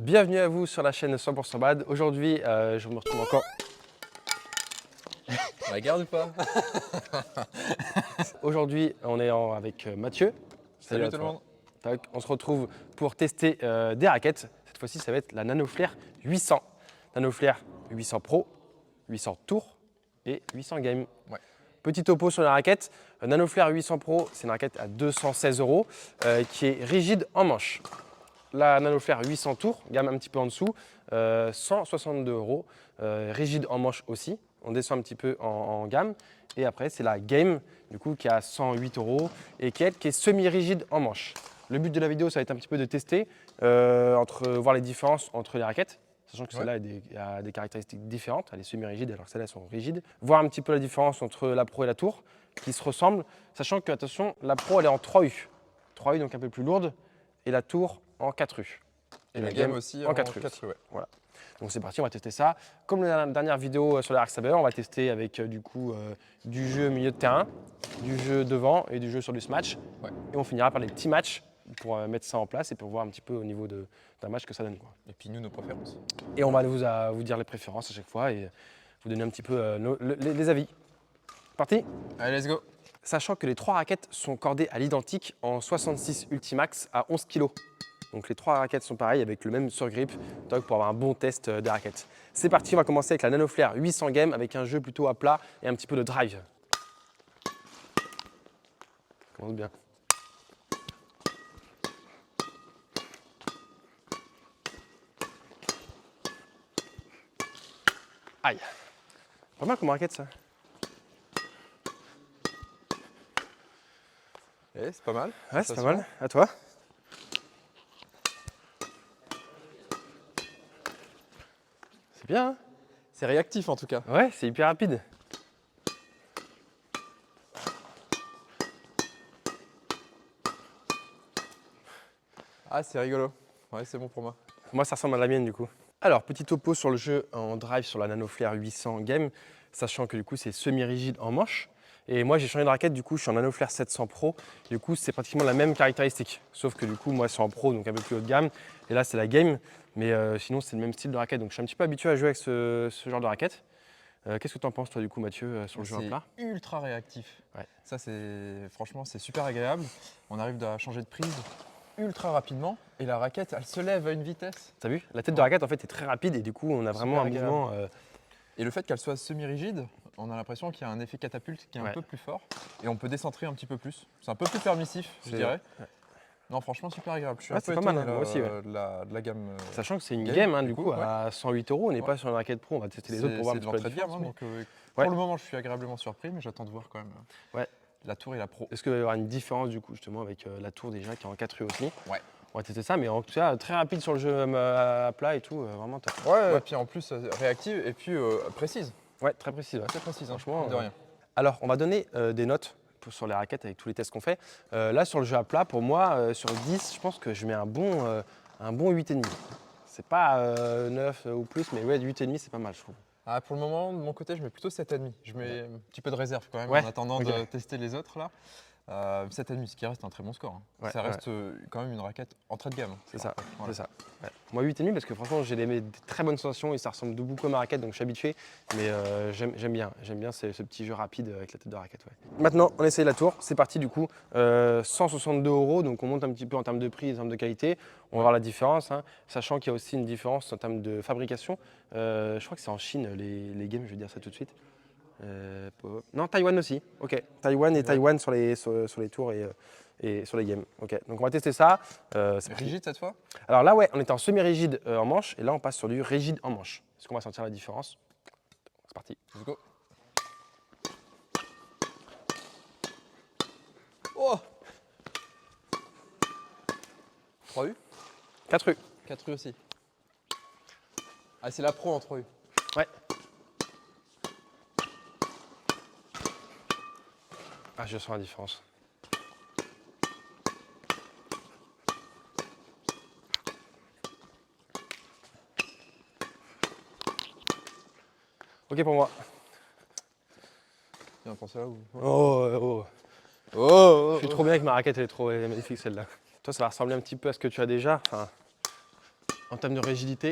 Bienvenue à vous sur la chaîne 100% Bad. Aujourd'hui, je me retrouve encore. On la garde ou pas? Aujourd'hui, on est avec Mathieu. Salut à tout le toi. monde. Tac, on se retrouve pour tester des raquettes. Cette fois-ci, ça va être la NanoFlair 800. NanoFlair 800 Pro, 800 Tour et 800 Game. Ouais. Petit topo sur la raquette. NanoFlair 800 Pro, c'est une raquette à 216 € qui est rigide en manche. La NanoFlair 800 Tour, gamme un petit peu en dessous, 162 €, rigide en manche aussi. On descend un petit peu en gamme. Et après, c'est la Game, du coup, qui est à 108 € et qui est semi-rigide en manche. Le but de la vidéo, ça va être un petit peu de tester, voir les différences entre les raquettes, sachant que celle-là a des caractéristiques différentes. Elle est semi-rigide alors que celles-là sont rigides. Voir un petit peu la différence entre la Pro et la Tour, qui se ressemblent, sachant que, attention, la Pro, elle est en 3U. 3U, donc un peu plus lourde, et la Tour en 4U. Et la Game aussi en 4U. Ouais. Voilà. Donc c'est parti, on va tester ça. Comme la dernière vidéo sur l'Arc Saber, on va tester avec du jeu milieu de terrain, du jeu devant et du jeu sur du smash. Ouais. Et on finira par les petits matchs pour mettre ça en place et pour voir un petit peu au niveau d'un match que ça donne, quoi. Et puis nous, nos préférences. Et on va vous dire les préférences à chaque fois et vous donner un petit peu les avis. Parti? Allez, let's go. Sachant que les trois raquettes sont cordées à l'identique en 66 Ultimax à 11 kg. Donc les trois raquettes sont pareilles avec le même surgrip pour avoir un bon test des raquettes. C'est parti, on va commencer avec la NanoFlair 800 Game avec un jeu plutôt à plat et un petit peu de drive. Ça commence bien. Aïe. Pas mal comme raquette ça. Eh, c'est pas mal. Ouais, c'est pas mal. À toi. C'est bien, hein? C'est réactif en tout cas. Ouais, c'est hyper rapide. Ah, c'est rigolo. Ouais, c'est bon pour moi. Moi, ça ressemble à la mienne du coup. Alors, petit topo sur le jeu en drive sur la NanoFlair 800 Game, sachant que du coup, c'est semi-rigide en manche. Et moi, j'ai changé de raquette, du coup, je suis en NanoFlair 700 Pro. Du coup, c'est pratiquement la même caractéristique. Sauf que du coup, moi, c'est en Pro, donc un peu plus haut de gamme. Et là, c'est la Game. Mais sinon, c'est le même style de raquette. Donc, je suis un petit peu habitué à jouer avec ce genre de raquette. Qu'est-ce que tu en penses, toi, du coup, Mathieu, sur le jeu à plat? C'est ultra réactif. Ouais. Ça, franchement, c'est super agréable. On arrive à changer de prise ultra rapidement. Et la raquette, elle se lève à une vitesse. T'as vu? La tête de raquette, en fait, est très rapide. Et du coup, on a vraiment un agréable. mouvement. Et le fait qu'elle soit semi-rigide, on a l'impression qu'il y a un effet catapulte qui est un peu plus fort. Et on peut décentrer un petit peu plus. C'est un peu plus permissif, je dirais. Ouais. Non, franchement, super agréable. Je suis un peu pas mal, étonné, moi aussi. de la gamme. Sachant que c'est une game, du coup, ouais. à 108 €. On n'est pas sur une raquette pro. On va tester les autres pour voir un C'est petit de peu la l'entrée de gamme. différence. Donc, pour le moment, je suis agréablement surpris, mais j'attends de voir quand même la Tour et la Pro. Est-ce qu'il va y avoir une différence du coup justement avec la Tour déjà qui est en 4U aussi? Ouais. On va tester ça, mais en tout cas très rapide sur le jeu à plat et tout, vraiment top. Ouais, et puis en plus réactive et puis précise. Ouais, très précise. Ouais. Très précise, Franchement. de rien. Alors, on va donner des notes sur les raquettes avec tous les tests qu'on fait. Là, sur le jeu à plat, pour moi, sur 10, je pense que je mets un bon 8,5. C'est pas 9 ou plus, mais ouais, 8,5, c'est pas mal, je trouve. Ah, pour le moment, de mon côté, je mets plutôt 7,5. Je mets un petit peu de réserve quand même Ouais, en attendant de tester les autres là. 7,5, ce qui reste un très bon score. Ouais, ça reste quand même une raquette entrée de gamme. C'est ça, voilà. c'est ça. Ouais. Moi 8,5 parce que franchement j'ai des très bonnes sensations et ça ressemble beaucoup à ma raquette donc je suis habitué. Mais j'aime bien ce petit jeu rapide avec la tête de raquette. Ouais. Maintenant on essaye la tour, c'est parti du coup. 162 € donc on monte un petit peu en termes de prix et en termes de qualité. On va voir la différence, hein, sachant qu'il y a aussi une différence en termes de fabrication. Je crois que c'est en Chine les games, je vais dire ça tout de suite. Non, Taïwan aussi. Ok, Taïwan sur les tours et sur les games. Ok, donc on va tester ça. C'est rigide cette fois? Alors là, ouais, on était en semi-rigide en manche et là, on passe sur du rigide en manche. Est-ce qu'on va sentir la différence? C'est parti. Let's go. Oh! 3U? 4U. 4U aussi. Ah, c'est la Pro en 3U. Ouais. Ah, je sens la différence. Ok pour moi. Tu viens penser là ou? Oh. Je suis trop bien avec ma raquette, elle est trop magnifique celle-là. Toi, ça va ressembler un petit peu à ce que tu as déjà. Enfin, En termes de rigidité,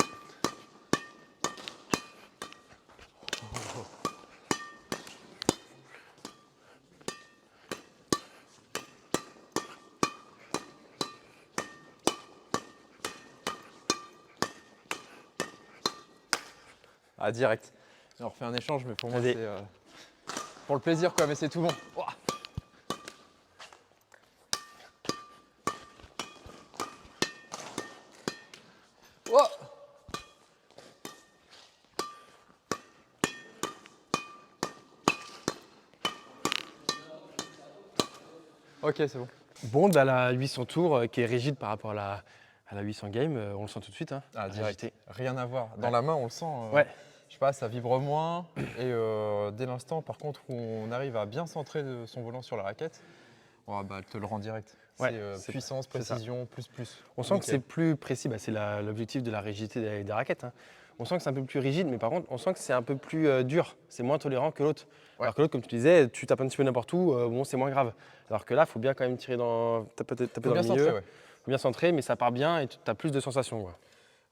Ah, direct. On refait un échange, mais pour moi, Allez. c'est pour le plaisir, quoi, mais c'est tout bon. Ouah. Ouah. Ok, c'est bon. Bond à la 800 tours qui est rigide par rapport à la 800 game, on le sent tout de suite. Hein, Ah, la direct. rigidité. Rien à voir. Dans Ouais. la main, on le sent. Ouais. Je sais pas, ça vibre moins. Et dès l'instant, par contre, où on arrive à bien centrer son volant sur la raquette, oh, bah, elle te le rend direct. Ouais, C'est c'est- puissance, c'est ça. précision, plus. On sent que Nickel. c'est plus précis, bah, c'est l'objectif de la rigidité des raquettes. Hein. On sent que c'est un peu plus rigide, mais par contre, on sent que c'est un peu plus dur, c'est moins tolérant que l'autre. Ouais. Alors que l'autre, comme tu disais, tu tapes un petit peu n'importe où, bon, c'est moins grave. Alors que là, il faut bien quand même tirer taper Faut dans bien le centrer, milieu, ouais. faut bien centrer, mais ça part bien et tu as plus de sensations. Quoi.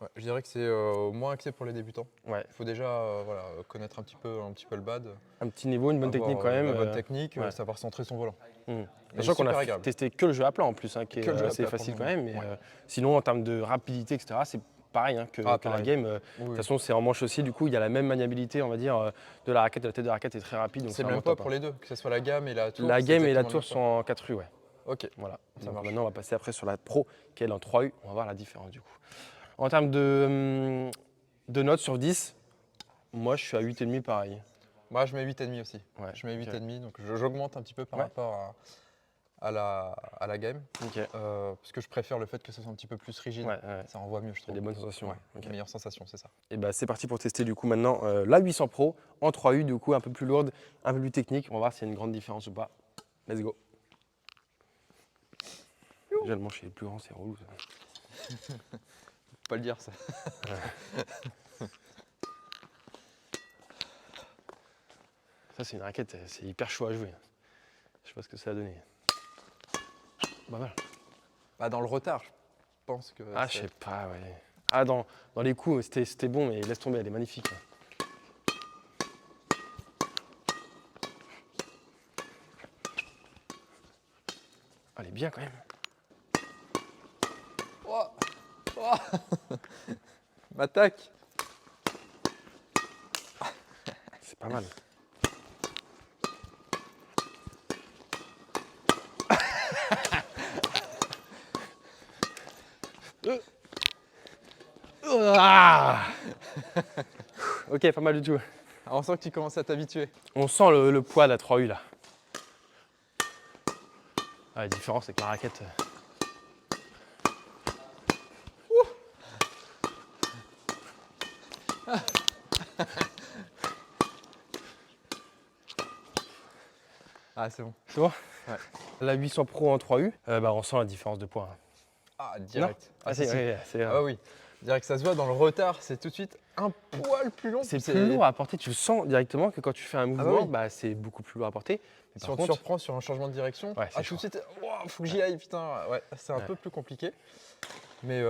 Ouais, je dirais que c'est moins axé pour les débutants. Ouais. Il faut déjà voilà, connaître un petit peu le bad, Un petit niveau, une bonne avoir, technique quand même. la bonne technique, ouais. savoir centrer son volant. Hmm. Mais Sachant qu'on super a agréable. testé que le jeu à plat en plus, hein, qui est Que le jeu à assez plat pour facile le quand moment. même. Mais, Ouais. sinon, en termes de rapidité, etc., c'est pareil hein, que la Pareil. game. De Oui, toute oui. façon, c'est en manche aussi. Du coup, il y a la même maniabilité, on va dire, de la raquette. La tête de la raquette est très rapide. Donc C'est le vraiment même poids top, pour hein. les deux, que ce soit la gamme et la tour. La c'est game et la exactement tour le sont même en 4 U, ouais. poids. Ok, Voilà. ça Donc marche. maintenant, on va passer après sur la Pro, qui est elle en 3U. On va voir la différence du coup. En termes de notes sur 10, moi, je suis à 8,5 pareil. Moi, je mets 8,5 aussi. Ouais, Je mets ok. 8,5, donc j'augmente un petit peu par Ouais. rapport à la game. Ok. Parce que je préfère le fait que ce soit un petit peu plus rigide. Ouais, ouais. Ça renvoie mieux, je Il y a trouve. des bonnes sensations. Ouais, Ok. meilleure sensation, c'est ça. Et bah c'est parti pour tester du coup maintenant la 800 Pro en 3U, du coup un peu plus lourde, un peu plus technique. On va voir s'il y a une grande différence ou pas. Let's go. Déjà le manche il est plus grand, c'est relou ça. Faut pas le dire, ça. Ça c'est une raquette, c'est hyper chaud à jouer. Je sais pas ce que ça a donné. Bah voilà. Bah, dans le retard, je pense que. Ah je sais pas, ouais. Ah dans les coups c'était bon mais laisse tomber, elle est magnifique. Elle est bien quand même. Oh oh M'attaque. C'est pas mal. Ah ok, pas mal du tout. Ah, on sent que tu commences à t'habituer. On sent le poids de la 3U là. Ah, la différence avec la raquette. Ah, c'est bon. Tu vois Ouais. La 800 Pro en 3U, bah, on sent la différence de poids. Hein. Ah, direct. Ah, si, si, si. ouais, c'est Ah oui. Direct, ça se voit dans le retard, c'est tout de suite un poil plus long. c'est plus lourd à porter. Tu sens directement que quand tu fais un mouvement, oui. bah, c'est beaucoup plus lourd à porter. Mais Si par on te contre, surprend sur un changement de direction, Ouais, c'est tout de chaud. suite, wow, faut que j'y aille, putain. Ouais, c'est un Ouais. peu plus compliqué. Mais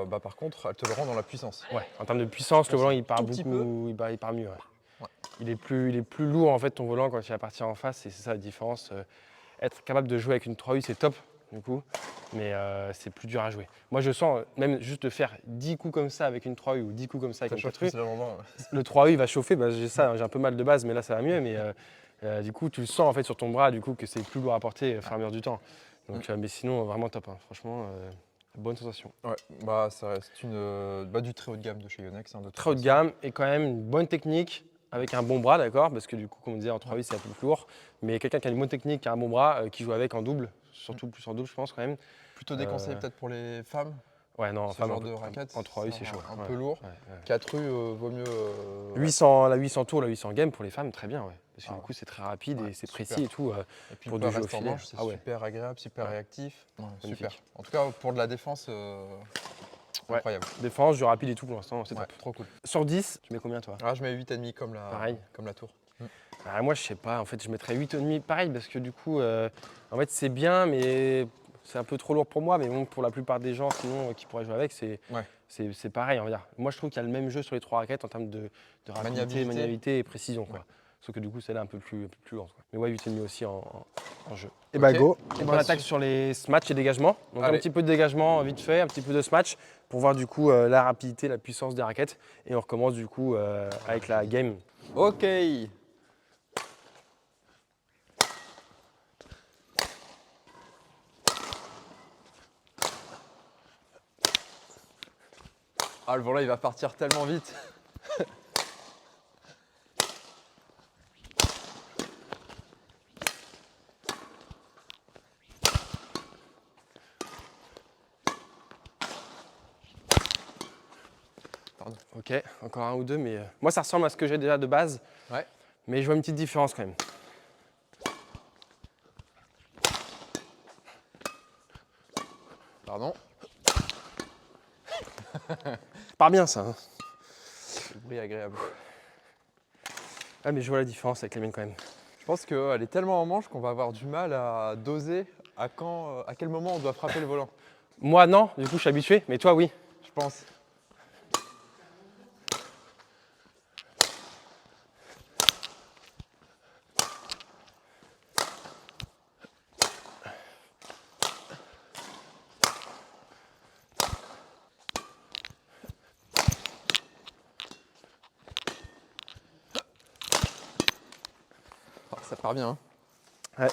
bah, par contre, elle te le rend dans la puissance. ouais, en termes de puissance, le On volant sent il part tout petit beaucoup, il part mieux. Ouais. Ouais. Il est plus lourd en fait ton volant quand tu vas partir en face. Et c'est ça la différence. Être capable de jouer avec une 3U, c'est top du coup, mais c'est plus dur à jouer. Moi je sens même juste de faire 10 coups comme ça avec une 3U ou 10 coups comme ça avec Ça une chauffe 4U. plus le moment. Le 3U il va chauffer, bah, j'ai ça, j'ai un peu mal de base, mais là ça va mieux. Mais du coup, tu le sens en fait sur ton bras, du coup, que c'est plus lourd à porter au fur et à mesure du temps. Donc, mais sinon, vraiment top. Hein. Franchement, bonne sensation. Ouais, bah ça reste du très haut de gamme de chez Yonex. Hein, de toute Très haut de façon. gamme et quand même une bonne technique avec un bon bras, d'accord? Parce que du coup, comme on disait, en 3U c'est un peu plus lourd. Mais quelqu'un qui a une bonne technique, qui a un bon bras, qui joue avec en double, surtout plus en double, je pense quand même. Plutôt déconseillé peut-être pour les femmes. Ouais, non, Ce enfin, genre de raquette. en 3U c'est chaud. Un Ouais, peu lourd. ouais, ouais. 4 rues vaut mieux. 800, la 800 tours, la 800 game pour les femmes, très bien, ouais. Parce que Ah du ouais. coup, c'est très rapide Ouais, et c'est super. précis et tout. Et puis pour le du jeu reste au en filet. manche, c'est Ah ouais. super agréable, super Ouais. réactif. Ouais, super. Magnifique. En tout cas, pour de la défense, Ouais. incroyable. Défense, du rapide et tout pour l'instant, c'est Ouais, top. trop cool. Sur 10, tu mets combien toi? Ah, je mets 8,5 comme Pareil. comme la tour. Ah, moi, je sais pas. En fait, je mettrais 8,5 pareil parce que du coup, en fait, c'est bien, mais c'est un peu trop lourd pour moi. Mais bon, pour la plupart des gens, sinon, qui pourraient jouer avec, c'est Ouais. c'est pareil, on va dire. Moi, je trouve qu'il y a le même jeu sur les 3 raquettes en termes de rapidité, maniabilité et précision, quoi. Ouais. Sauf que du coup, celle-là un peu plus lente, quoi. Mais ouais, 8,5 aussi en jeu. Et Ok. bah go. Et On bah, attaque sur les smatchs et dégagements. Donc Allez. un petit peu de dégagement vite fait, un petit peu de smatch pour voir du coup la rapidité, la puissance des raquettes. Et on recommence du coup avec la game. Ok. Ah, le volant, il va partir tellement vite. Pardon. Ok, encore un ou deux, mais moi ça ressemble à ce que j'ai déjà de base. Ouais. Mais je vois une petite différence quand même. Pardon. Ça part bien ça. Hein. Le bruit agréable. Ah mais je vois la différence avec les miennes quand même. Je pense qu'elle est tellement en manche qu'on va avoir du mal à doser à quel moment on doit frapper le volant. Moi non, du coup je suis habitué, mais toi oui. Je pense. Oh, ça part bien. Hein. Ouais.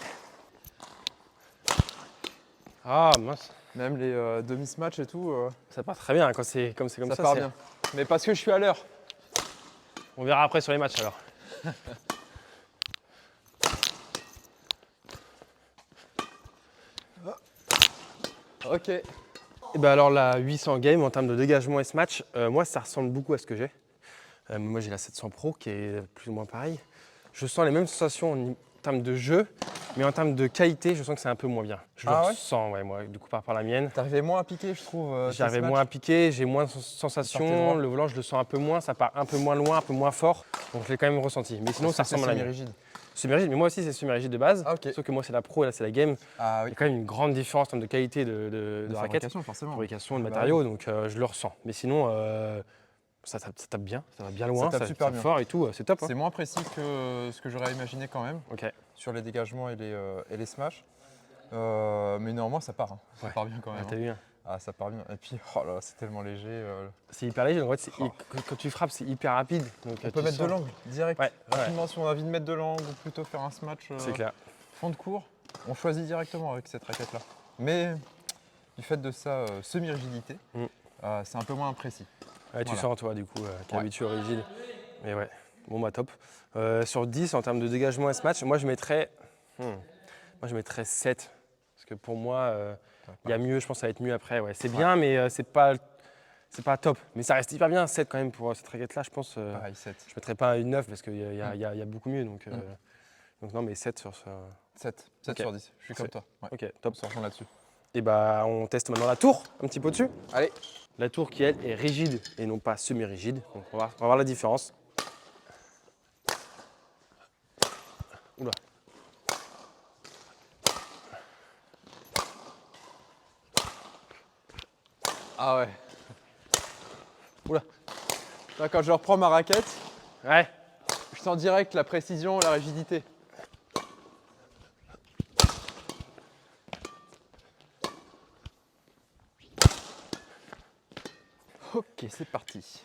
Ah mince, Même les demi-smatch et tout, ça part très bien quand c'est comme ça. ça part bien. Mais parce que je suis à l'heure. On verra après sur les matchs alors. Ok. Et ben alors la 800 game en termes de dégagement et smatch, moi ça ressemble beaucoup à ce que j'ai. Moi j'ai la 700 Pro qui est plus ou moins pareil. Je sens les mêmes sensations en termes de jeu, mais en termes de qualité, je sens que c'est un peu moins bien. Je le Ah ouais ressens, ouais, moi, du coup par rapport à la mienne. T'arrivais moins à piquer, je trouve. Tes J'arrive smatchs. moins à piquer, j'ai moins de partait sensations, droit. le volant je le sens un peu moins, ça part un peu moins loin, un peu moins fort, donc je l'ai quand même ressenti. Mais sinon ça Parce que ressemble à la c'est mienne. semi-rigide. Semi-rigide, mais moi aussi c'est semi-rigide de base, Ah ok. sauf que moi c'est la Pro et là c'est la Game. Ah Il oui. y a quand même une grande différence en termes de qualité de raquettes, fabrication, forcément. fabrication, de Bah matériaux, oui. donc je le ressens. Mais sinon, ça tape bien, ça va bien loin, tape ça super tape bien. fort et tout, c'est top. Hein. C'est moins précis que ce que j'aurais imaginé quand même Ok, sur les dégagements et les smash. Mais néanmoins, ça part. Hein. Ça ouais. part bien quand même. T'as Hein. vu, hein. Ah, ça part bien. Et puis, oh là, c'est tellement léger. C'est hyper léger, donc en fait, Oh. quand tu frappes, c'est hyper rapide. Donc, On peut tu mettre de sens. l'angle direct. Ouais, ouais. Rapidement, si on a envie de mettre de l'angle ou plutôt faire un smash C'est clair. fond de cours, on choisit directement avec cette raquette-là. Mais du fait de sa semi-rigidité, Mm. c'est un peu moins précis. Ouais, tu Voilà. sens, toi, du coup, qui est Ouais. habitué au rigide. Mais ouais, bon, bah top. Sur 10, en termes de dégagement et ce match, moi, je mettrais 7. Parce que pour moi, il y a mieux, je pense que ça va être mieux après. Ouais. C'est bien, mais c'est pas top. Mais ça reste hyper bien, 7 quand même pour cette raquette-là, je pense. Pareil, 7. Je mettrais pas une 9 parce qu'il y a beaucoup mieux. Donc non, mais 7 sur ce. 7. 7 Ok. sur 10. Je suis comme toi. Ouais. Ok, top. On se rejoint là-dessus. Et bah, on teste maintenant la tour, un petit peu au-dessus. Allez. La tour qui, elle, est rigide et non pas semi-rigide. Donc on va voir la différence. Oula. Ah ouais. Oula. Là, quand je reprends ma raquette, Ouais. je sens direct la précision, la rigidité. Ok, c'est parti.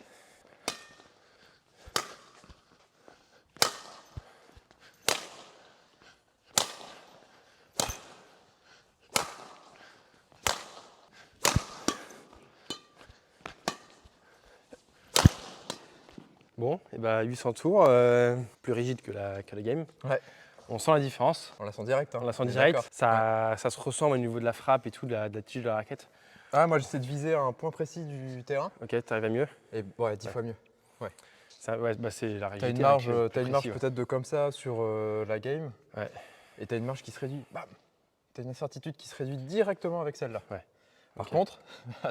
Bon, et bah 800 tours, plus rigide que la game. Ouais. On sent la différence. On la sent direct. Hein. On la sent On est direct. d'accord. Ça se ressent au niveau de la frappe et tout, de la tige de la raquette. Ah, moi j'essaie de viser un point précis du terrain. Ok, t'arrives à mieux. Et ouais, 10 fois mieux. Ouais, bah c'est la T'as rigidité. une là, marge, qui est plus précis, ouais. peut-être de comme ça sur la game. Ouais. Et t'as une marge qui se réduit. Bam. T'as une incertitude qui se réduit directement avec celle-là. Ouais. Par Ok. contre,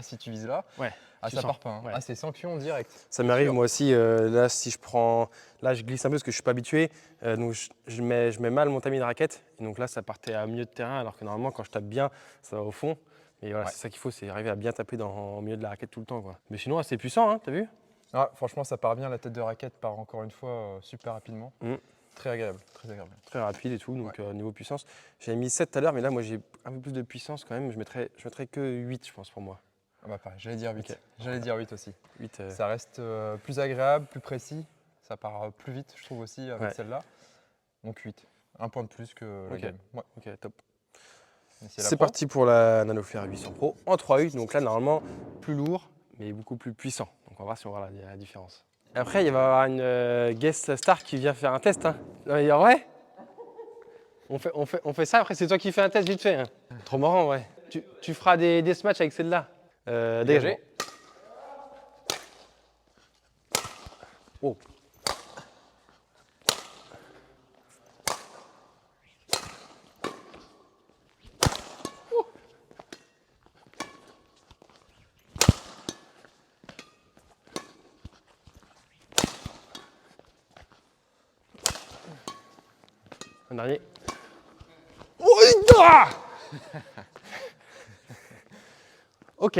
si tu vises là, Ouais. ah, tu ça sens. part pas. Hein. Ouais. Ah, c'est sanction direct. Ça m'arrive sûr. moi aussi, là si je prends, là je glisse un peu parce que je suis pas habitué, donc je mets mal mon tamis de raquette, et donc là ça partait à milieu de terrain alors que normalement quand je tape bien ça va au fond, Et voilà, Ouais. c'est ça qu'il faut, c'est arriver à bien taper au milieu de la raquette tout le temps, quoi. Mais sinon, c'est puissant, hein, t'as vu? Ah, franchement, ça part bien. La tête de raquette part encore une fois super rapidement. Mm. Très agréable, très agréable. Très rapide et tout, donc niveau puissance. J'avais mis 7 tout à l'heure, mais là, moi, j'ai un peu plus de puissance quand même. Je mettrais que 8, je pense, pour moi. Ah bah pareil, j'allais dire 8. Ok. J'allais dire 8 aussi. 8, Ça reste plus agréable, plus précis. Ça part plus vite, je trouve aussi, avec Ouais. celle-là. Donc 8. Un point de plus que la Ok. game. Ouais. ok, top. Et la C'est pro. parti pour la NanoFlair 800 Pro en 3U. Donc là, normalement, plus lourd, mais beaucoup plus puissant. Donc on va voir si on voit la différence. Et après, il va y avoir une guest star qui vient faire un test. Hein. Non, mais en vrai, on fait ça. Après, c'est toi qui fais un test vite fait. Hein. Trop marrant, ouais. Tu feras des smatchs avec celle-là. Dégagement. Oh. Un dernier. Oh, ah ok.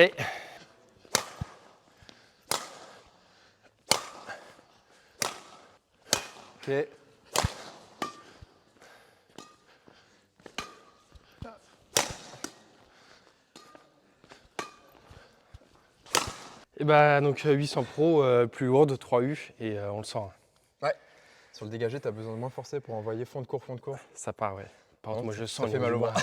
Ok. Et bah donc 800 Pro, plus lourde, 3U, et on le sent. Hein. Ouais. Sur le dégagé, tu as besoin de moins forcer pour envoyer fond de cours, fond de cours. Ça part, ouais. Par contre, moi je sens. Ça fait mal au bras.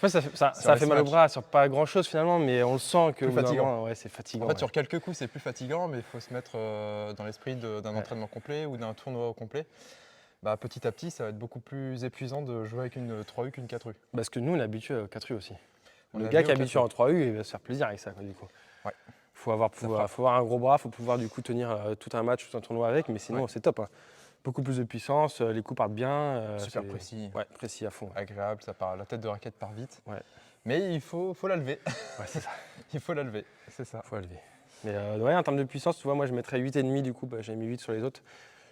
Je sais pas, ça les fait mal au smatchs. bras sur pas grand chose finalement, mais on le sent que. Plus au bout d'un fatigant. moment, ouais, c'est fatigant. En fait, ouais. sur quelques coups, c'est plus fatigant, mais il faut se mettre dans l'esprit d'un entraînement complet ou d'un tournoi au complet. Bah, petit à petit, ça va être beaucoup plus épuisant de jouer avec une 3U qu'une 4U. Parce que nous, on est habitué au 4U aussi. On Le est gars qui est habitué au habitué en 3U, il va se faire plaisir avec ça, quoi, du coup. Ouais. Faut avoir un gros bras, faut pouvoir du coup tenir tout un match, tout un tournoi avec, mais sinon Ouais. c'est top. Hein. Beaucoup plus de puissance, les coups partent bien. Super c'est- précis. Ouais, précis à fond. Ouais, Agréable, ça part, la tête de raquette part vite. Ouais. Mais il faut la lever. Ouais, c'est ça, Il faut la lever, c'est ça. faut la lever. Mais ouais, en termes de puissance, tu vois, moi je mettrais 8,5 du coup, bah, j'ai mis 8 sur les autres.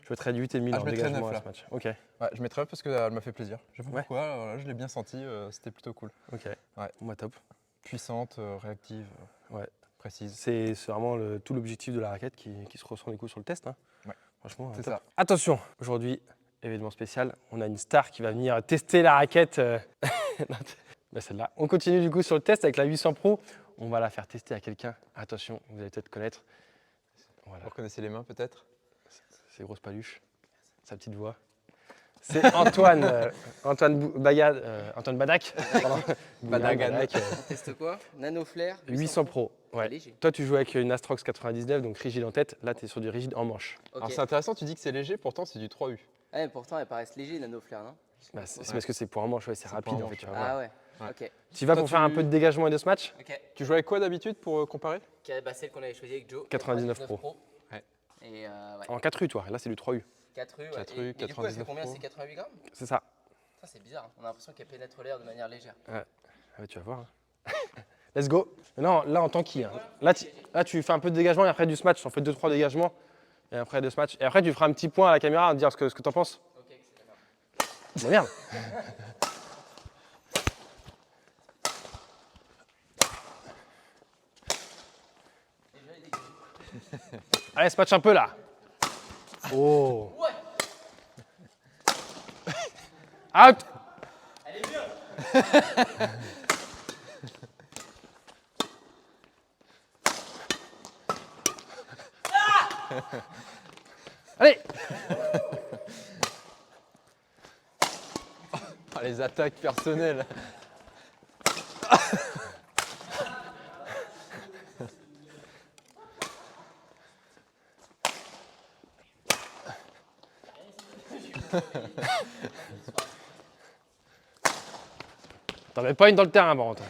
Je mettrais du 8,5 Ah, dans je le mettrais dégagement 9 à là. ce match. Ok, Ouais, je mettrais parce qu'elle m'a fait plaisir. Je sais pas Ouais. pourquoi, là, je l'ai bien senti, c'était plutôt cool. ok. Ouais. Moi top. Puissante, réactive, Ouais. précise. C'est vraiment tout l'objectif de la raquette qui se ressent du coup sur le test. Hein. Ouais. Franchement, C'est top. ça. Attention, aujourd'hui, événement spécial, on a une star qui va venir tester la raquette. Bah, celle-là. On continue du coup sur le test avec la 800 Pro. On va la faire tester à quelqu'un. Attention, vous allez peut-être connaître. Voilà, Vous reconnaissez les mains peut-être? c'est grosse paluche, sa petite voix. C'est Antoine, Antoine Badac. Pardon. Badagan. Badac, On teste quoi? NanoFlair 800 Pro. Ouais. Léger. Toi, tu joues avec une Astrox 99, donc rigide en tête. Là, tu es sur du rigide en manche. Ok. Alors c'est intéressant, tu dis que c'est léger, pourtant c'est du 3U. Ouais, mais pourtant, elles paraissent légers, NanoFlair, non? Bah, c'est parce que c'est pour un manche, ouais, c'est C'est rapide pour un en fait. manche, Tu vas voir. Ah ouais. Ouais. Ok. Tu vas Toi, pour faire un peu de dégagement et de smash. Ok. Tu joues avec quoi d'habitude pour comparer? Bah, celle qu'on avait choisie avec Joe. 99 Pro. Ouais. Et ouais. En 4U, toi. Là, c'est du 3U. 4 U. 4 Ouais. U, Et du coup, elle fait 99 combien? Pro. C'est 88 grammes? C'est ça. Ça, c'est bizarre. On a l'impression qu'elle pénètre l'air de manière légère. Ah ouais, tu vas voir. Hein. Let's go. Non, là, en tanky. Hein. Là, tu fais un peu de dégagement et après du smash. On fait 2-3 dégagements et après 2 smash. Et après, tu feras un petit point à la caméra à dire ce que tu en penses. Ok, c'est d'accord. Bah, merde. Déjà, il dégage. Allez, smash un peu là. Oh. Ouais. Out. Elle est bien. Allez. Ah, les attaques personnelles. T'en mets pas une dans le terrain, par contre.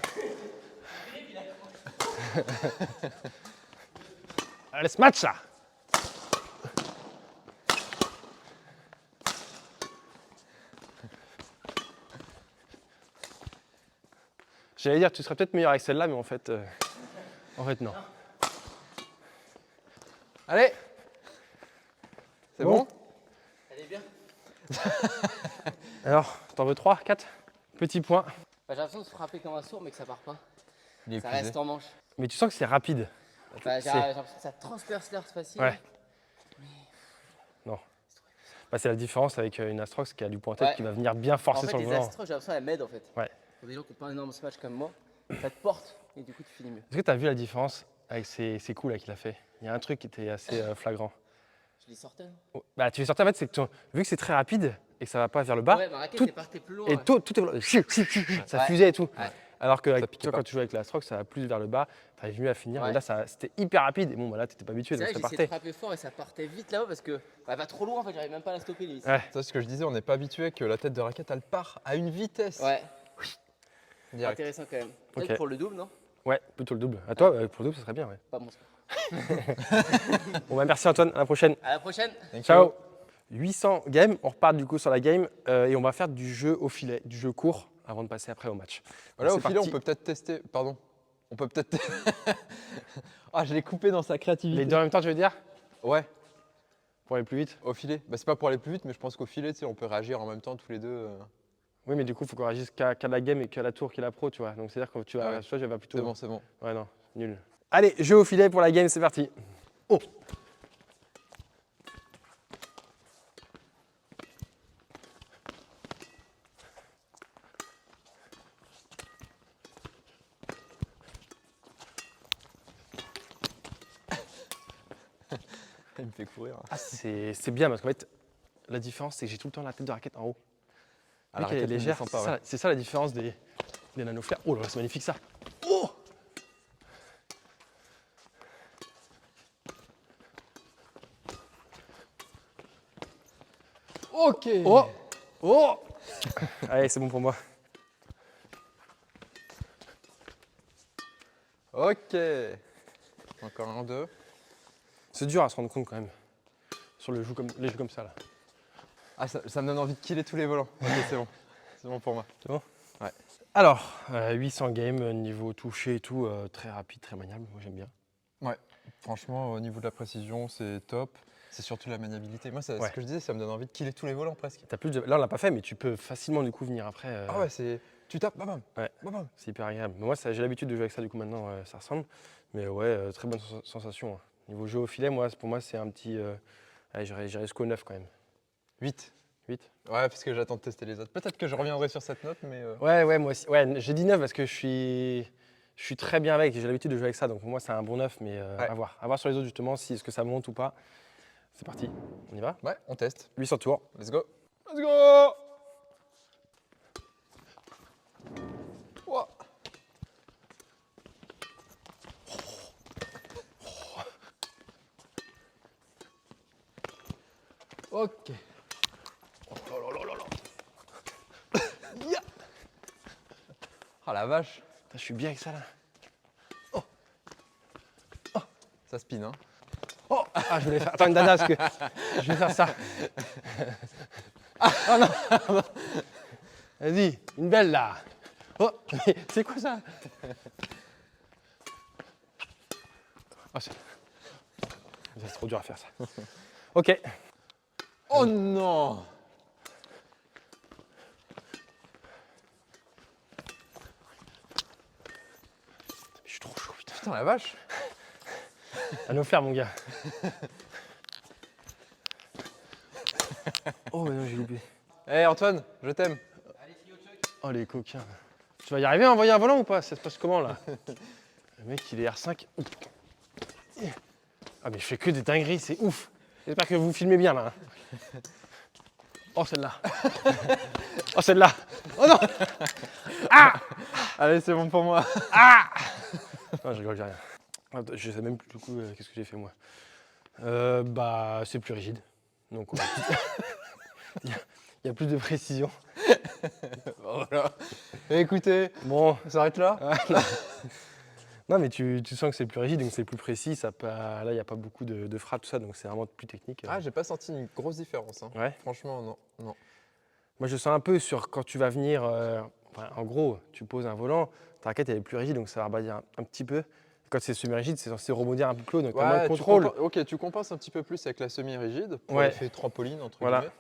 Allez, smash là. J'allais dire, tu serais peut-être meilleur avec celle-là, mais en fait non. Allez. C'est bon? Elle est bien. Alors, t'en veux 3, 4 petits points. Bah, j'ai l'impression de se frapper comme un sourd, mais que ça part pas. Il est Ça épuisé. reste en manche. Mais tu sens que c'est rapide. Bah, C'est- j'ai l'impression que ça transperce l'air facile. Ouais. Bah, c'est la différence avec une Astrox qui a du pointet Ouais. qui va venir bien En forcer fait, sur le les volant. Astros, j'ai l'impression qu'elles m'aident en fait. Ouais. Pour des gens qui n'ont pas un énorme smash comme moi, ça te porte et du coup tu finis mieux. Est-ce que tu as vu la différence avec ces coups là qu'il a fait? Il y a un truc qui était assez flagrant. Je les sortais. Non Oh, bah, tu les sortais en fait, c'est que vu que c'est très rapide et que ça va pas vers le bas, ouais, ma raquette tout- est partie plus loin. et Ouais. tout est ça Ouais. fusait et tout. Ouais. Alors que Ça piquait toi, pas. quand tu joues avec la Astrox, ça va plus vers le bas, tu arrives mieux à finir. Ouais. Mais là, c'était hyper rapide. Et bon, bah, là, tu n'étais pas habitué, C'est donc vrai, ça j'ai essayé de partait. frapper fort et ça partait vite là-haut parce que bah, elle va trop loin en fait, j'arrive même pas à la stopper limite. Ouais. Ça, c'est ce que je disais, on n'est pas habitué que la tête de raquette, elle part à une vitesse. Ouais, Direct. intéressant quand même. Peut-être Ok. pour le double, non? Ouais, plutôt le double. À toi, pour le double, ça serait bien. Ouais. Pas mon sport. Bon, bah, merci Antoine, à la prochaine. À la prochaine. Thank Ciao. you. 800 games, on repart du coup sur la game et on va faire du jeu au filet, du jeu court avant de passer après au match. Voilà, Donc, au c'est filet, on parti. peut peut-être tester. Pardon. On peut peut-être. Ah, je l'ai coupé dans sa créativité. Les deux en même temps, tu veux dire? Ouais, Pour aller plus vite? au filet. Bah, c'est pas pour aller plus vite, mais je pense qu'au filet, tu sais, on peut réagir en même temps tous les deux. Oui, mais du coup, il faut qu'on réagisse qu'à la game et qu'à la tour qui est la pro, tu vois. Donc c'est-à-dire que tu vas, Ah ouais. soit je vais plutôt. C'est bon, c'est bon. Ouais, non, nul. Allez, jeu au filet pour la game, c'est parti. Oh! Il me fait courir. Ah, c'est bien parce qu'en fait, la différence, c'est que j'ai tout le temps la tête de raquette en haut. Ah, Vu la qu'elle est raquette ne légère, descend pas, ouais. c'est ça la différence des nanoflares. Oh là là, c'est magnifique ça. Oh! Ok. Oh! Oh! Allez, c'est bon pour moi. Ok. Encore un, deux. C'est dur à se rendre compte quand même. Sur les jeux comme ça là. Ah, ça me donne envie de killer tous les volants. Ok, c'est bon. C'est bon pour moi. Alors, 800 games, niveau touché et tout, très rapide, très maniable. Moi j'aime bien. Franchement, au niveau de la précision, c'est top. C'est surtout la maniabilité. Moi, c'est Ouais. ce que je disais, ça me donne envie de killer tous les volants presque. Là on l'a pas fait, mais tu peux facilement du coup venir après. Ah ouais, c'est. Tu tapes, bam bam. Ouais. Bam bam. C'est hyper agréable. Mais moi j'ai l'habitude de jouer avec ça, du coup maintenant ça ressemble. Mais ouais, très bonne sensation. Hein. Niveau jeu au filet, pour moi c'est un petit. Allez, j'irai jusqu'au 9 quand même. 8. 8. Ouais, parce que j'attends de tester les autres. Peut-être que je reviendrai sur cette note, mais. Ouais, moi aussi. Ouais, j'ai dit 9 parce que je suis très bien avec. J'ai l'habitude de jouer avec ça. Donc pour moi c'est un bon 9, mais Ouais. à voir. À voir sur les autres justement si est-ce que ça monte ou pas. C'est parti, on y va. Ouais, on teste. 800 tours. Let's go. Let's go. Ouah. Ok. Ah la vache, Putain, je suis bien avec ça là. ça spin hein. Oh ah, je voulais faire. Attends, une dada parce que je vais faire ça. Oh non. Vas-y, une belle là. Oh, mais c'est quoi ça? Oh, c'est trop dur à faire ça. Ok. Oh non. Je suis trop chaud, putain. Putain la vache. À nous faire, mon gars. Oh, mais non, j'ai loupé. Eh Antoine, je t'aime. Oh, les coquins. Tu vas y arriver à envoyer un volant ou pas? Ça se passe comment là? Le mec, il est R5. Ah, mais je fais que des dingueries, c'est ouf. J'espère que vous filmez bien là. Hein. Oh, celle-là. Oh, celle-là. Oh non. Allez, c'est bon pour moi. Non, je rigole, j'ai rien. Attends, je sais même plus du coup qu'est-ce que j'ai fait moi. Bah, c'est plus rigide. Donc, il y a plus de précision. Voilà. Écoutez, Bon, on s'arrête là. non, mais tu sens que c'est plus rigide, donc c'est plus précis. Là, il n'y a pas beaucoup de frappe, tout ça, donc c'est vraiment plus technique. Ah, j'ai pas senti une grosse différence. Hein. Ouais. Franchement, non. Non. Moi, je sens un peu sur quand tu vas venir. En gros, tu poses un volant, ta raquette elle est plus rigide, donc ça va rebondir un petit peu. Quand c'est semi-rigide, c'est censé rebondir un peu plus haut, donc tu as moins de contrôle. Ok, tu compenses un petit peu plus avec la semi-rigide pour Ouais. l'effet trampoline entre Voilà. guillemets.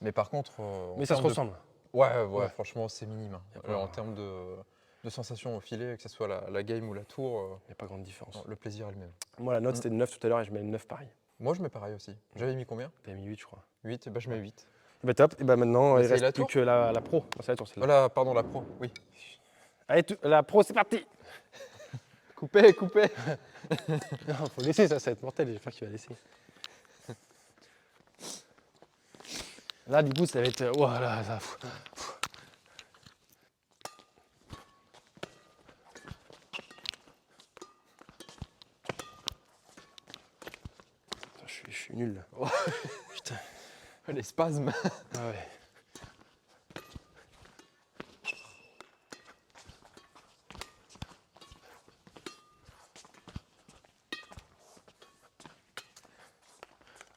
Mais par contre, Mais ça se ressemble. Ouais, Ouais. franchement, c'est minime. Y a pas- En termes de, de sensations au filet, que ce soit la game ou la tour. Il n'y a pas grande différence. Non, le plaisir est le même. Moi, la note, c'était de 9 tout à l'heure et je mets 9 pareil. Moi, je mets pareil aussi. J'avais mis combien? Tu avais mis 8, je crois. 8, bah, je mets 8. Et bah top, et bah maintenant, On il essaye la reste plus tour que la pro. Non, c'est la tour, celle-là. Voilà, pardon, la pro, oui. Allez, la pro, c'est parti. Coupez, coupez. Non, faut laisser ça, ça va être mortel, j'espère qu'il va laisser. Là, du coup, ça va être... Voilà, ça... Putain, je suis nul, là. Oh. Putain. Les spasmes. Ah ouais.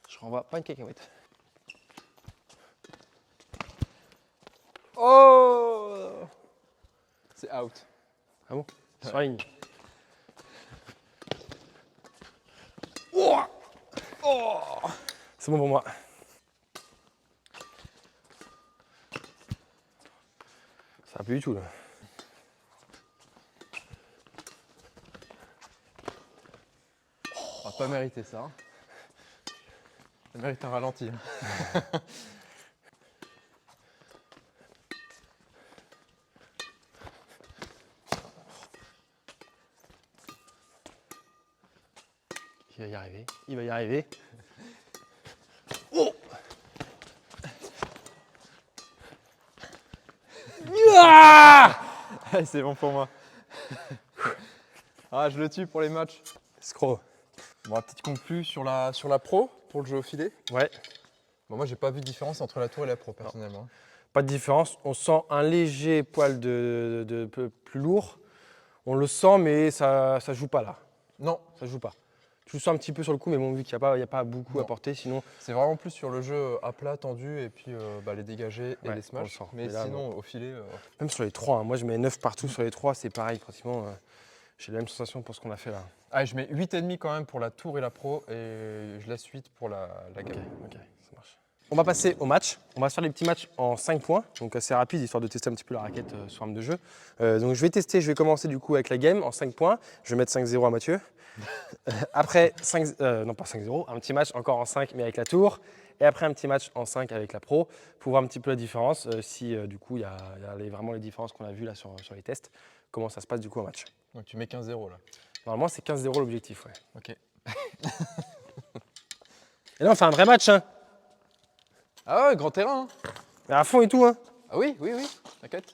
Je renvoie pas une cacahuète. Oh! C'est out. Ah bon? Sur la ligne. Oh! Oh! C'est bon pour moi. Ça va plus du tout là. On va pas mériter ça. Hein. Ça mérite un ralenti. Hein. Il va y arriver. Il va y arriver. Oh! Ah! C'est bon pour moi. Ah, je le tue pour les matchs. Scroll. Bon, la petite conclue sur la pro, pour le jeu au filet. Ouais. Bon, moi, j'ai pas vu de différence entre la tour et la pro, personnellement. Pas de différence. On sent un léger poil de plus lourd. On le sent, mais ça joue pas là. Non, Ça joue pas. Tu le sens un petit peu sur le coup, mais bon, vu qu'il n'y a pas beaucoup Non. à porter, sinon. c'est vraiment plus sur le jeu à plat, tendu, et puis les dégagés et Ouais, les smash. on le sent. Mais Mais là, sinon, au filet, Même sur les trois, hein. Moi je mets 9 partout sur les trois, c'est pareil pratiquement. J'ai la même sensation pour ce qu'on a fait là. ah, je mets 8,5 quand même pour la tour et la pro, et je laisse 8 pour la Ok, gamme. ok, ça marche. On va passer au match. On va se faire des petits matchs en 5 points, donc assez rapide, histoire de tester un petit peu la raquette sous forme de jeu. Donc je vais commencer du coup avec la game en 5 points. Je vais mettre 5-0 à Mathieu. Après, non pas 5-0, un petit match encore en 5 mais avec la tour. Et après un petit match en 5 avec la pro pour voir un petit peu la différence, si du coup il y a vraiment les différences qu'on a vues là sur les tests, comment ça se passe du coup en match. Donc tu mets 15-0 là. Normalement c'est 15-0 l'objectif, ouais. Ok. Et là on fait un vrai match, hein. Ah ouais, grand terrain. Hein. Mais à fond et tout, hein. Ah oui, oui, oui, t'inquiète.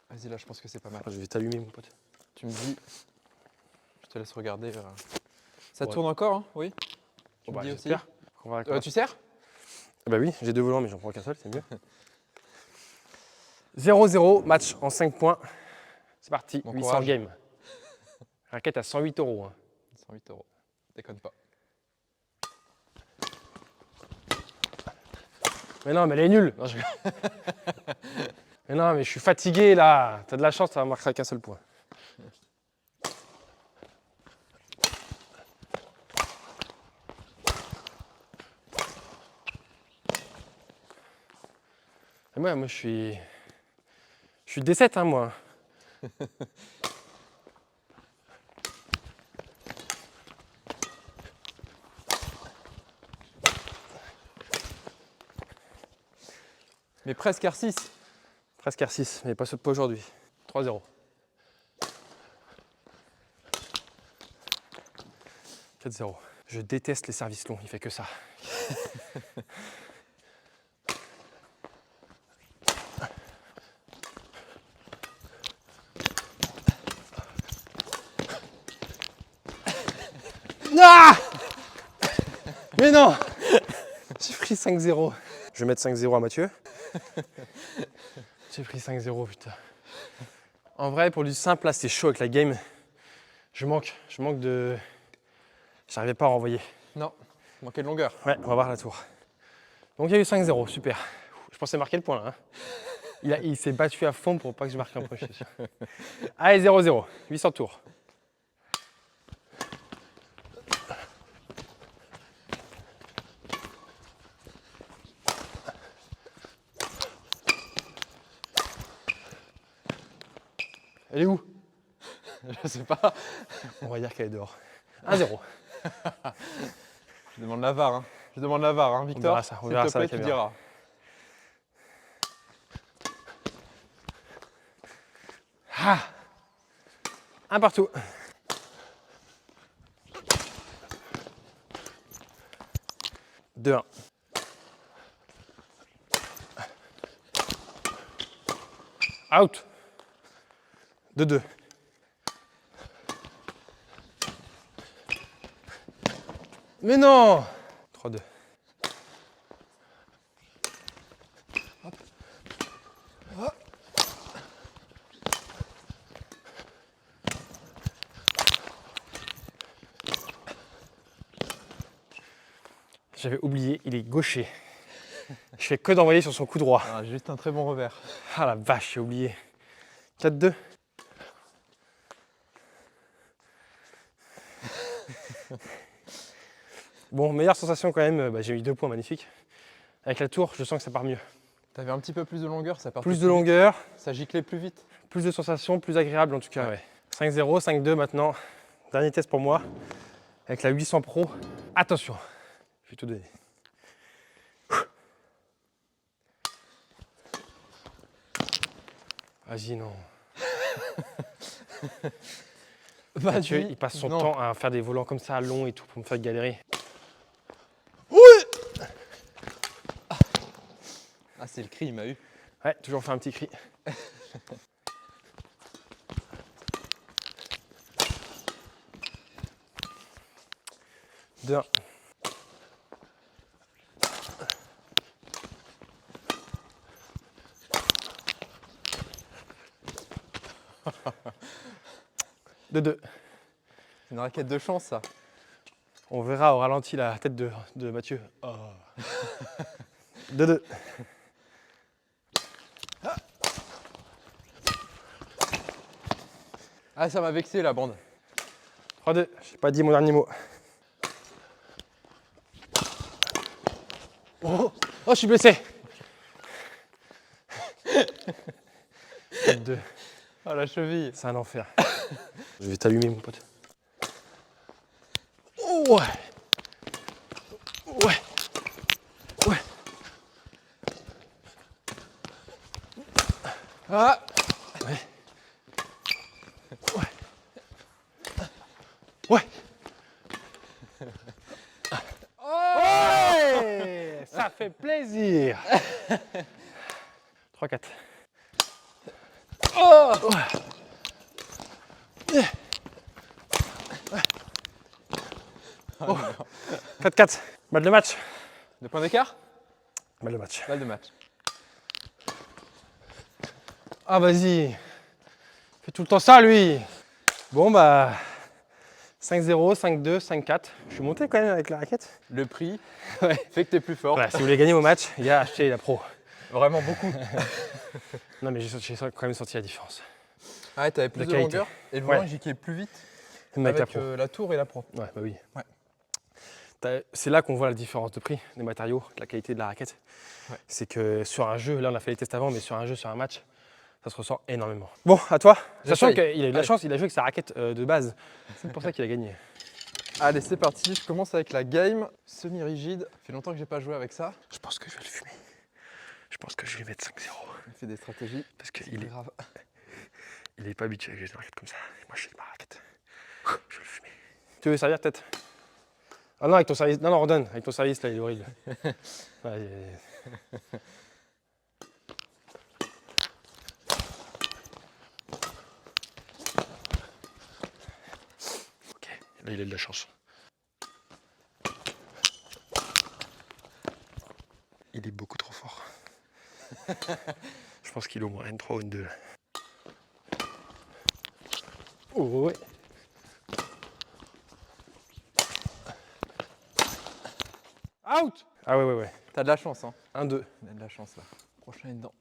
Vas-y, là, je pense que c'est pas mal. Ah, je vais t'allumer mon pote. Tu me dis, je te laisse regarder. Ça Ouais. tourne encore, hein. Oui. Tu Bon, me bah, dis aussi. j'espère. Tu sers? Bah oui, j'ai 2 volants mais j'en prends qu'un seul, c'est mieux. 0-0, match en 5 points. C'est parti, Bon 800 courage. game. Raquette à 108 €. Hein. 108 €. Déconne pas. Mais non, mais elle est nulle. Non, mais non, mais je suis fatigué là. T'as de la chance, ça marquera qu'un seul point. Et moi, je suis D7, hein, moi. Mais presque R6. Presque R6, mais pas aujourd'hui. 3-0. 4-0. Je déteste les services longs, il fait que ça. Ah! Mais non! J'ai pris 5-0. Je vais mettre 5-0 à Mathieu. J'ai pris 5-0, putain. En vrai, pour du simple, là, c'est chaud avec la game. Je manque de... J'arrivais pas à renvoyer. Non, manquait de longueur. Ouais, on va voir la tour. Donc il y a eu 5-0, super. Je pensais marquer le point là. Hein. Il s'est battu à fond pour pas que je marque un point, je suis sûr. Allez, 0-0, 800 tours. Elle est où? Je sais pas. On va dire qu'elle est dehors. 1-0. Je demande la VAR, hein. Je demande la VAR, hein, Victor. verra ça, on verra ça à la tu caméra. diras. Ah, un partout. Deux, un. Out. 2-2. Mais non. 3-2. J'avais oublié, il est gaucher. Je fais que d'envoyer sur son coup droit. Ah, juste un très bon revers. Ah la vache, j'ai oublié. 4-2. Bon, meilleure sensation quand même, j'ai eu 2 points magnifiques. Avec la tour, je sens que ça part mieux. T'avais un petit peu plus de longueur, ça part Plus de longueur, ça giclait plus vite. plus de sensations, plus agréable en tout cas. Ouais. 5-0, 5-2 maintenant. Dernier test pour moi. Avec la 800 Pro. Attention, je vais tout donner. Vas-y, non. Mathieu, il passe son temps à faire des volants comme ça, longs et tout, pour me faire galérer. Ah, c'est le cri, il m'a eu. Ouais, toujours faire un petit cri. Deux. De 2. C'est une raquette de chance, ça. On verra au ralenti la tête de Mathieu. Oh. 2-2. Ah, ça m'a vexé, la bande. 3-2. J'ai pas dit mon dernier mot. Oh, je suis blessé. 4-2. Ah, la cheville. C'est un enfer. Je vais t'allumer, mon pote. Oh, ouais. Ouais. Ouais. Ah, Ouais. Ouais. Ouais. Ouais. Ça fait plaisir. 3-4. oh. Oh. 4-4. Balle de match. 2 points d'écart. Balle de match. Balle de match. Ah, vas-y. Il fait tout le temps ça, lui. Bon, bah. 5-0, 5-2, 5-4. Je suis monté quand même avec la raquette. Le prix Ouais. fait que t'es plus fort. Voilà, si vous voulez gagner vos matchs, les gars, achetez la pro. Vraiment beaucoup. Non, mais j'ai quand même senti la différence. Ah, ouais, t'avais plus La de qualité. longueur et le volant Ouais. giclait plus vite Même avec la avec pro. la tour et la pro. Ouais, bah oui. Ouais. C'est là qu'on voit la différence de prix des matériaux, la qualité de la raquette. Ouais. C'est que sur un jeu, là on a fait les tests avant, mais sur un jeu, sur un match, ça se ressent énormément. Bon, à toi. Sachant J'essaye. qu'il a eu de la Allez. chance, il a joué avec sa raquette de base. C'est pour ça qu'il a gagné. Allez, c'est parti. Je commence avec la game semi-rigide. Ça fait longtemps que j'ai pas joué avec ça. Je pense que je vais le fumer. Je pense que je vais mettre 5-0. On fait des stratégies. Parce qu'il C'est est, grave. il est pas habitué à jouer des raquettes comme ça. Et moi, je suis de ma raquette. Je vais le fumer. Tu veux servir peut-être? Ah non, avec ton service. Non, non, redonne. Avec ton service, là, il est horrible. Vas-y, vas-y. Ok, là, il a de la chance. Il est beaucoup trop fort. Je pense qu'il est au moins N3 ou N2. Oh, ouais. Out! Ah ouais, ouais, ouais. T'as de la chance, hein. 1-2. On a de la chance là. Prochain est dedans.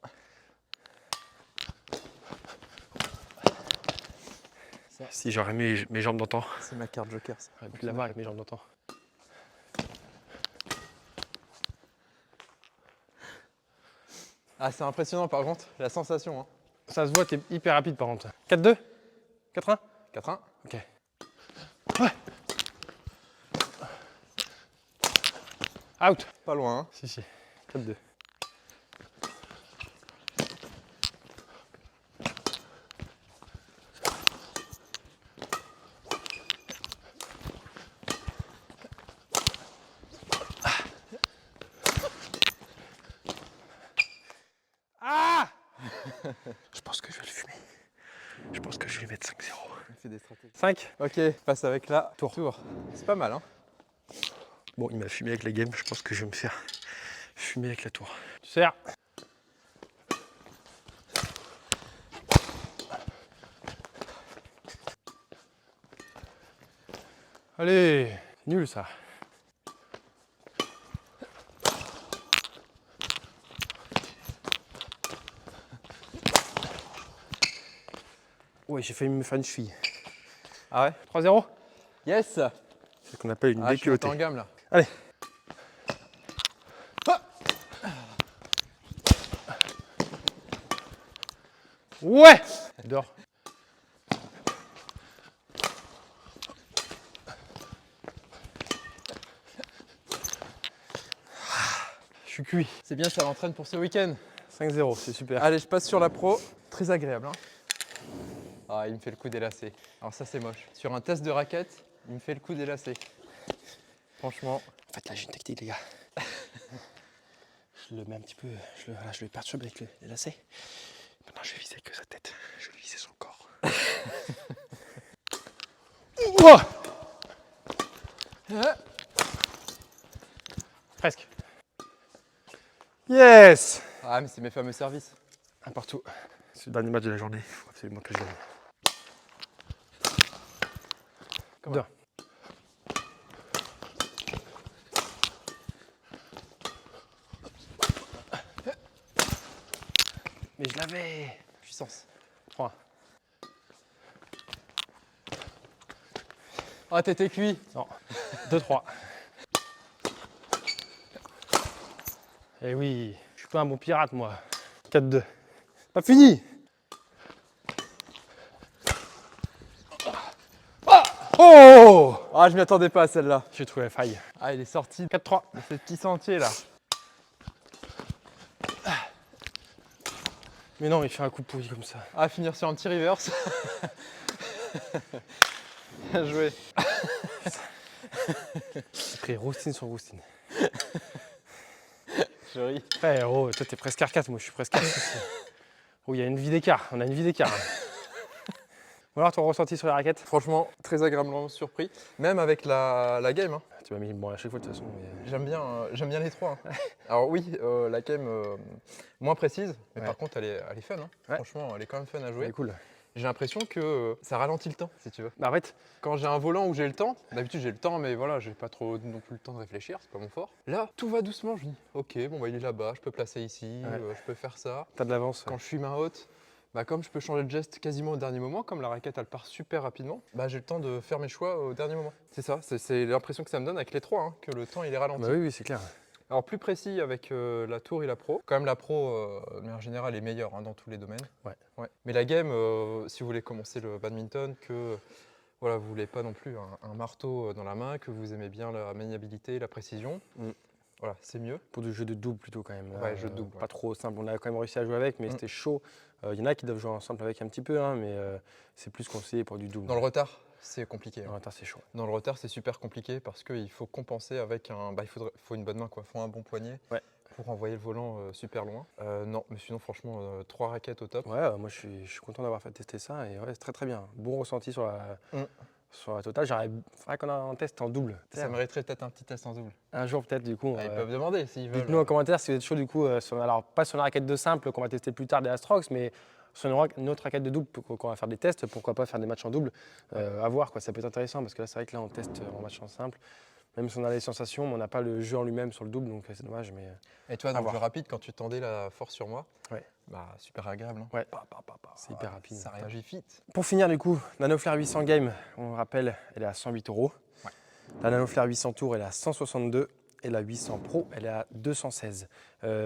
Si j'aurais mis mes jambes d'antan, C'est ma carte joker, ça. j'aurais pu l'avoir avec mes jambes d'antan. Ah, c'est impressionnant par contre, la sensation. Hein. Ça se voit, t'es hyper rapide par contre. 4-2? 4-1? 4-1. Ok. Ouais. Out. Pas loin. Hein. Si, si. 4-2. Ah. Je pense que je vais le fumer. Je pense que je vais mettre 5-0. Il fait des stratégies. 5. Ok, passe avec la Tour. C'est pas mal, hein. Bon, il m'a fumé avec la game. Je pense que je vais me faire fumer avec la tour. Tu sers. Allez, nul ça. Ouais, j'ai failli me faire une cheville. Ah ouais? 3-0. Yes. C'est ce qu'on appelle une Ah, je suis monté déculottée. en gamme là. Allez. Ah. Ouais. Dors. Je suis cuit. C'est bien, ça l'entraîne pour ce week-end. 5-0, c'est super. Allez, je passe sur la pro. Très agréable. Hein. Ah, il me fait le coup des lacets. Alors ça, c'est moche. Sur un test de raquette, il me fait le coup des lacets. Franchement. En fait, là, j'ai une technique, les gars. Je le mets un petit peu, je le perturbe avec les lacets. Maintenant, je vais viser que sa tête. Je vais viser son corps. Oh. Presque. Yes. Ah, mais c'est mes fameux services. Un partout. C'est le dernier match de la journée. Il faut absolument que je gagne. Comment? Deux. Mais je l'avais. Puissance. 3. Ah, t'étais cuit. Non. 2-3. Eh oui, je suis pas un bon pirate, moi. 4-2. Pas fini. Oh. Ah, je m'y attendais pas à celle-là. J'ai trouvé la faille. Ah, il est sorti 4-3. de ce petit sentier là. Mais non, il fait un coup pourri comme ça. Ah, finir sur un petit reverse. Bien joué. J'ai pris roustine sur roustine. Je ris. Ouais, oh, toi t'es presque R4, moi je suis presque R6. Oh, il y a une vie d'écart, on a une vie d'écart. Ou alors ton ressenti sur la raquette? Franchement, très agréablement surpris. Même avec la game. Hein. Tu m'as mis bon à chaque fois de toute façon. Mais... J'aime bien les trois. Hein. Alors oui, la game moins précise, mais Ouais. par contre elle est fun. Hein. Ouais. Franchement, elle est quand même fun à C'est jouer. cool. J'ai l'impression que ça ralentit le temps, si tu veux. Bah en fait, Quand j'ai un volant où j'ai le temps, d'habitude j'ai le temps, mais voilà, j'ai pas trop non plus le temps de réfléchir, c'est pas mon fort. Là, tout va doucement, je dis, ok, bon bah il est là-bas, je peux placer ici, Ouais. je peux faire ça. t'as de l'avance. Quand je suis main haute, bah comme je peux changer de geste quasiment au dernier moment, comme la raquette elle part super rapidement, bah j'ai le temps de faire mes choix au dernier moment. C'est ça, c'est l'impression que ça me donne avec les trois, hein, que le temps il est ralenti. Bah oui, oui, c'est clair. Alors plus précis avec la tour et la pro. Quand même la pro, de manière générale, est meilleure hein, dans tous les domaines. Ouais. Mais la game, si vous voulez commencer le badminton, que voilà, vous voulez pas non plus un marteau dans la main, que vous aimez bien la maniabilité, la précision, voilà, c'est mieux. Pour du jeu de double plutôt quand même. Ouais, jeu de double, Pas ouais. trop simple. On a quand même réussi à jouer avec, mais c'était chaud. Il y en a qui doivent jouer en simple avec un petit peu, hein, mais c'est plus conseillé pour du double. Dans le retard, c'est compliqué. Dans Hein. le retard, c'est chaud. Dans le retard, c'est super compliqué parce qu'il faut compenser avec un. Bah, faut une bonne main, quoi. Il faut un bon poignet pour envoyer le volant super loin. Non, mais sinon, franchement, 3 raquettes au top. Ouais, moi je suis content d'avoir fait tester ça et ouais, c'est très très bien. Bon ressenti sur la totale. Faudrait qu'on a un test en double. Ça mériterait peut-être un petit test en double. Un jour peut-être du coup. Ah, ils peuvent demander s'ils veulent. Dites-nous en commentaire si vous êtes chaud du coup. Alors pas sur une raquette de simple qu'on va tester plus tard des Astrox, mais sur une autre raquette de double qu'on va faire des tests. Pourquoi pas faire des matchs en double. À voir quoi, ça peut être intéressant parce que là c'est vrai que là on teste en match en simple. Même si on a les sensations, mais on n'a pas le jeu en lui-même sur le double, donc c'est dommage. Mais Et toi, dans le voir. jeu rapide, quand tu tendais la force sur moi, Ouais. bah super agréable. Hein. ouais, c'est hyper rapide. Ça réagit vite. Pour finir du coup, la Nanoflare 800 Game, on rappelle, elle est à 108 €. Ouais. La Nanoflare 800 Tour, elle est à 162 et la 800 Pro, elle est à 216.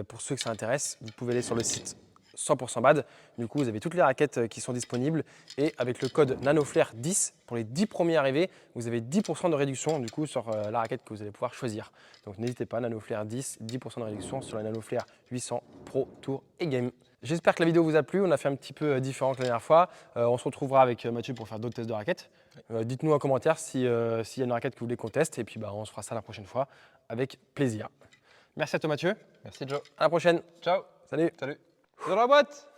Pour ceux que ça intéresse, vous pouvez aller sur le site 100% bad. Du coup, vous avez toutes les raquettes qui sont disponibles. Et avec le code NanoFlair10, pour les 10 premiers arrivés, vous avez 10% de réduction du coup, sur la raquette que vous allez pouvoir choisir. Donc n'hésitez pas, NanoFlair10, 10% de réduction sur la NanoFlair 800 Pro Tour et Game. J'espère que la vidéo vous a plu. On a fait un petit peu différent que la dernière fois. On se retrouvera avec Mathieu pour faire d'autres tests de raquettes. Dites-nous en commentaire s'il y a une raquette que vous voulez qu'on teste. Et puis on se fera ça la prochaine fois avec plaisir. Merci à toi Mathieu. Merci Joe. À la prochaine. Ciao. Salut. Salut. Dans la boîte.